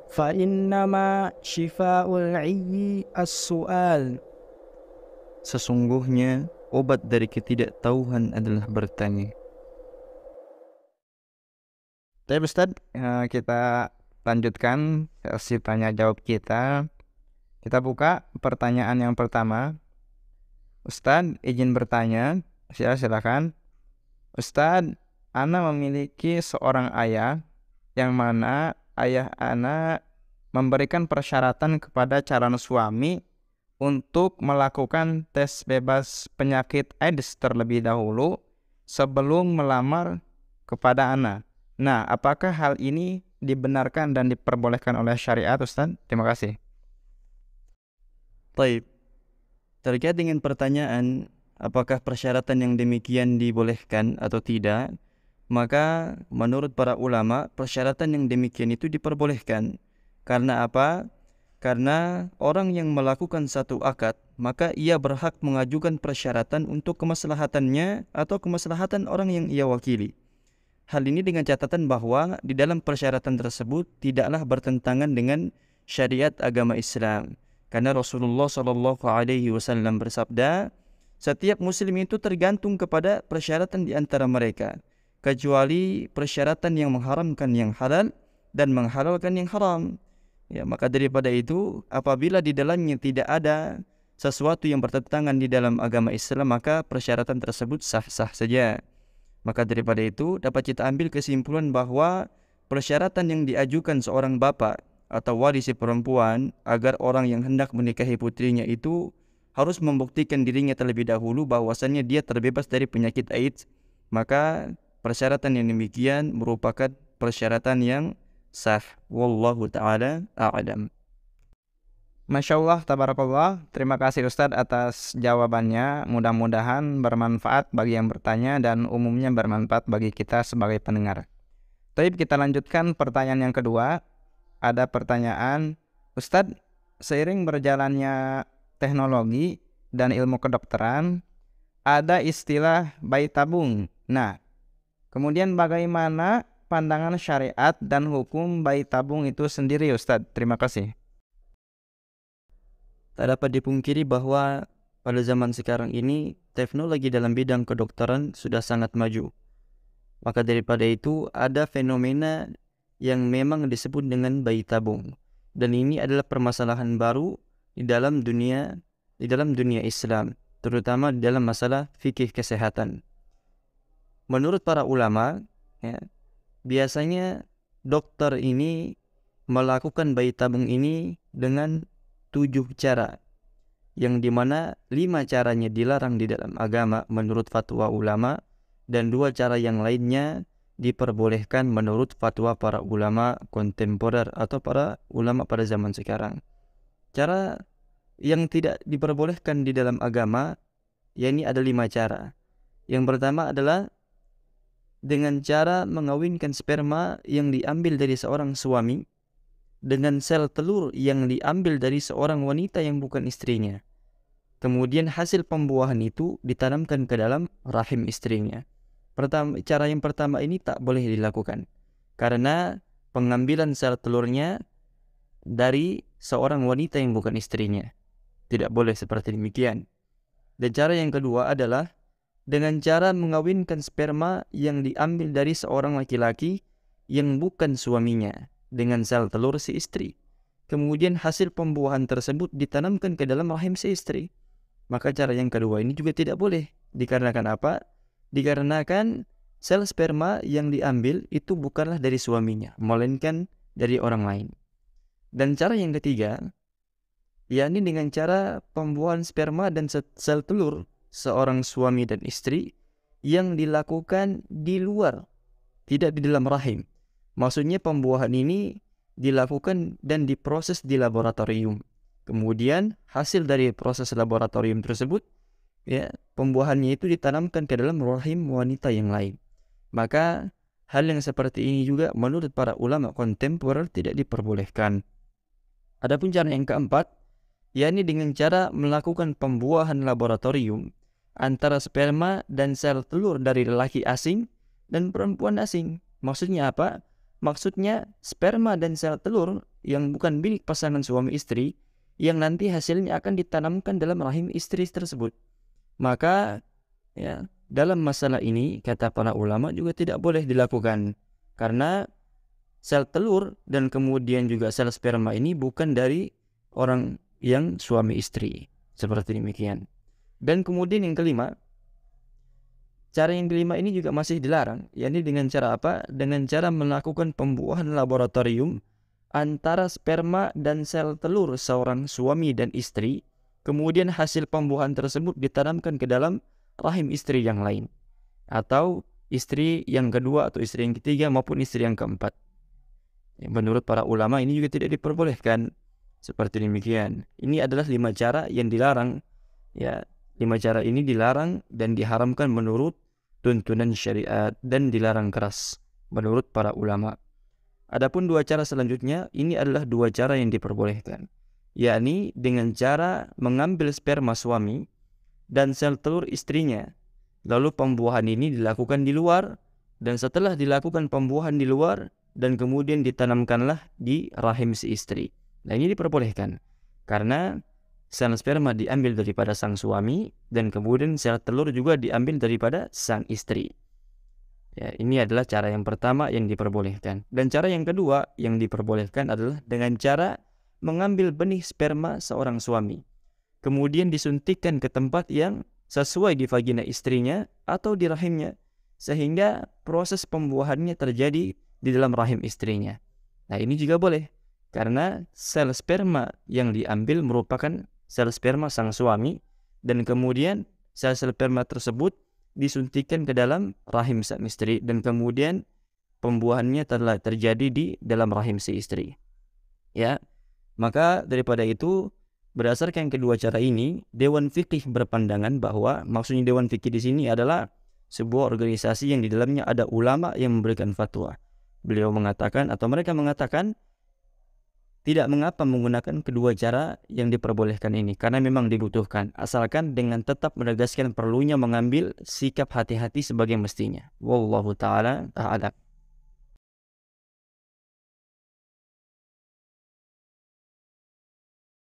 فإنما شفاء العي السؤال. Sesungguhnya obat dari ketidaktahuan adalah bertanya. Tapi Ustaz, kita lanjutkan sesi tanya jawab kita. Kita buka pertanyaan yang pertama. Ustaz, izin bertanya. Silakan. Ustaz, ana memiliki seorang ayah yang mana ayah ana memberikan persyaratan kepada calon suami untuk melakukan tes bebas penyakit AIDS terlebih dahulu sebelum melamar kepada ana. Nah, apakah hal ini dibenarkan dan diperbolehkan oleh syariat, Ustaz? Terima kasih. Baik, terkait dengan pertanyaan apakah persyaratan yang demikian dibolehkan atau tidak, maka menurut para ulama persyaratan yang demikian itu diperbolehkan. Karena apa? Karena orang yang melakukan satu akad, maka ia berhak mengajukan persyaratan untuk kemaslahatannya atau kemaslahatan orang yang ia wakili. Hal ini dengan catatan bahwa di dalam persyaratan tersebut tidaklah bertentangan dengan syariat agama Islam. Karena Rasulullah SAW bersabda, setiap muslim itu tergantung kepada persyaratan di antara mereka, kecuali persyaratan yang mengharamkan yang halal dan menghalalkan yang haram. Ya, maka daripada itu, apabila di dalamnya tidak ada sesuatu yang bertentangan di dalam agama Islam, maka persyaratan tersebut sah-sah saja. Maka daripada itu, dapat kita ambil kesimpulan bahwa persyaratan yang diajukan seorang bapak atau wali si perempuan agar orang yang hendak menikahi putrinya itu harus membuktikan dirinya terlebih dahulu bahwasannya dia terbebas dari penyakit AIDS, maka persyaratan yang demikian merupakan persyaratan yang sah. Wallahu ta'ala a'lam. Masya Allah, tabarakallah. Terima kasih Ustadz atas jawabannya. Mudah-mudahan bermanfaat bagi yang bertanya dan umumnya bermanfaat bagi kita sebagai pendengar. Tapi kita lanjutkan pertanyaan yang kedua. Ada pertanyaan, Ustadz, seiring berjalannya teknologi dan ilmu kedokteran, ada istilah bayi tabung. Nah, kemudian bagaimana pandangan syariat dan hukum bayi tabung itu sendiri, Ustadz? Terima kasih. Tak dapat dipungkiri bahwa pada zaman sekarang ini teknologi dalam bidang kedokteran sudah sangat maju. Maka daripada itu ada fenomena yang memang disebut dengan bayi tabung, dan ini adalah permasalahan baru di dalam dunia Islam, terutama di dalam masalah fikih kesehatan. Menurut para ulama, ya, biasanya dokter ini melakukan bayi tabung ini dengan 7 cara, yang dimana 5 caranya dilarang di dalam agama menurut fatwa ulama, dan 2 cara yang lainnya diperbolehkan menurut fatwa para ulama kontemporer atau para ulama pada zaman sekarang. Cara yang tidak diperbolehkan di dalam agama, yakni ada 5 cara. Yang pertama adalah dengan cara mengawinkan sperma yang diambil dari seorang suami dengan sel telur yang diambil dari seorang wanita yang bukan istrinya. Kemudian hasil pembuahan itu ditanamkan ke dalam rahim istrinya. Cara yang pertama ini tak boleh dilakukan karena pengambilan sel telurnya dari seorang wanita yang bukan istrinya. Tidak boleh seperti demikian. Dan cara yang kedua adalah dengan cara mengawinkan sperma yang diambil dari seorang laki-laki yang bukan suaminya dengan sel telur si istri. Kemudian hasil pembuahan tersebut ditanamkan ke dalam rahim si istri. Maka cara yang kedua ini juga tidak boleh. Dikarenakan apa? Dikarenakan sel sperma yang diambil itu bukanlah dari suaminya, melainkan dari orang lain. Dan cara yang ketiga, yakni dengan cara pembuahan sperma dan sel telur seorang suami dan istri yang dilakukan di luar, tidak di dalam rahim. Maksudnya pembuahan ini dilakukan dan diproses di laboratorium. Kemudian hasil dari proses laboratorium tersebut, ya, pembuahannya itu ditanamkan ke dalam rahim wanita yang lain. Maka hal yang seperti ini juga menurut para ulama kontemporer tidak diperbolehkan. Adapun cara yang keempat, yakni dengan cara melakukan pembuahan laboratorium antara sperma dan sel telur dari lelaki asing dan perempuan asing. Maksudnya apa? maksudnya sperma dan sel telur yang bukan milik pasangan suami istri yang nanti hasilnya akan ditanamkan dalam rahim istri tersebut. Maka ya, dalam masalah ini kata para ulama juga tidak boleh dilakukan, karena sel telur dan kemudian juga sel sperma ini bukan dari orang yang suami istri, seperti demikian. Dan kemudian yang kelima, cara yang kelima ini juga masih dilarang, yakni dengan cara apa? Dengan cara melakukan pembuahan laboratorium antara sperma dan sel telur seorang suami dan istri, kemudian hasil pembuahan tersebut ditanamkan ke dalam rahim istri yang lain, atau istri yang kedua atau istri yang ketiga maupun istri yang keempat. Menurut para ulama ini juga tidak diperbolehkan. Seperti demikian. Ini adalah 5 cara yang dilarang. Ya, 5 cara ini dilarang dan diharamkan menurut tuntunan syariat dan dilarang keras menurut para ulama. Adapun 2 cara selanjutnya, ini adalah 2 cara yang diperbolehkan, yakni dengan cara mengambil sperma suami dan sel telur istrinya, lalu pembuahan ini dilakukan di luar, dan setelah dilakukan pembuahan di luar dan kemudian ditanamkanlah di rahim si istri. Nah, ini diperbolehkan karena sel sperma diambil daripada sang suami dan kemudian sel telur juga diambil daripada sang istri. Ya, ini adalah cara yang pertama yang diperbolehkan. Dan cara yang kedua yang diperbolehkan adalah dengan cara mengambil benih sperma seorang suami, kemudian disuntikkan ke tempat yang sesuai di vagina istrinya atau di rahimnya, sehingga proses pembuahannya terjadi di dalam rahim istrinya. Nah, ini juga boleh, karena sel sperma yang diambil merupakan sel sperma sang suami, dan kemudian sel-sel sperma tersebut disuntikkan ke dalam rahim sang istri, dan kemudian pembuahannya telah terjadi di dalam rahim si istri. Ya, maka daripada itu, berdasarkan kedua cara ini, Dewan Fikih berpandangan bahwa maksudnya Dewan Fikih di sini adalah sebuah organisasi yang di dalamnya ada ulama yang memberikan fatwa. Beliau mengatakan atau mereka mengatakan tidak mengapa menggunakan kedua cara yang diperbolehkan ini, karena memang dibutuhkan, asalkan dengan tetap menegaskan perlunya mengambil sikap hati-hati sebagai mestinya. Wallahu ta'ala a'lam.